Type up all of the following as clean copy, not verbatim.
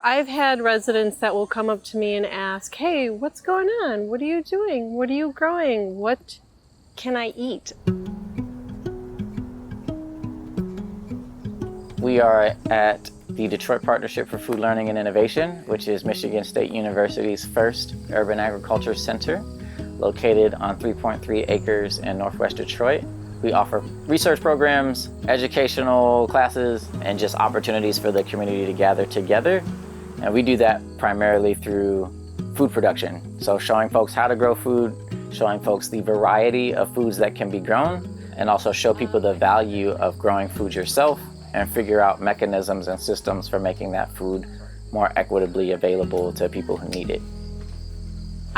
I've had residents that will come up to me and ask, hey, what's going on? What are you doing? What are you growing? What can I eat? We are at the Detroit Partnership for Food Learning and Innovation, which is Michigan State University's first urban agriculture center, located on 3.3 acres in Northwest Detroit. We offer research programs, educational classes, and just opportunities for the community to gather together. And we do that primarily through food production. So showing folks how to grow food, showing folks the variety of foods that can be grown, and also show people the value of growing food yourself and figure out mechanisms and systems for making that food more equitably available to people who need it.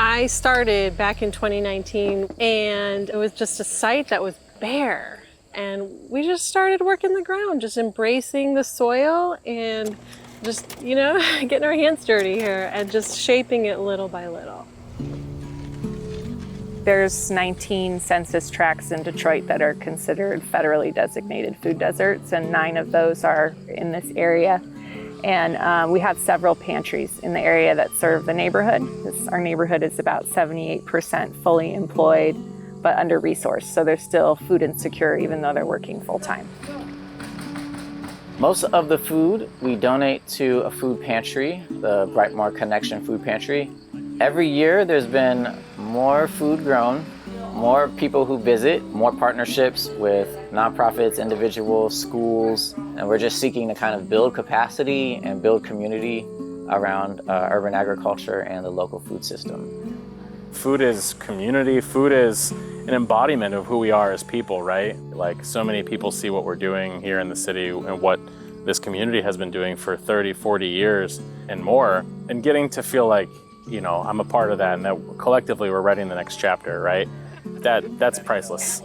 I started back in 2019, and it was just a site that was bare. And we just started working the ground, just embracing the soil and just, getting our hands dirty here and just shaping it little by little. There's 19 census tracts in Detroit that are considered federally designated food deserts, and 9 of those are in this area. And we have several pantries in the area that serve the neighborhood. Our neighborhood is about 78% fully employed, but under-resourced, so they're still food insecure even though they're working full-time. Most of the food we donate to a food pantry, the Brightmoor Connection Food Pantry. Every year there's been more food grown, more people who visit, more partnerships with nonprofits, individuals, schools, and we're just seeking to kind of build capacity and build community around urban agriculture and the local food system. Food is community. Food is an embodiment of who we are as people, right? Like, so many people see what we're doing here in the city and what this community has been doing for 30, 40 years and more, and getting to feel like, I'm a part of that, and that collectively we're writing the next chapter, right? That's priceless.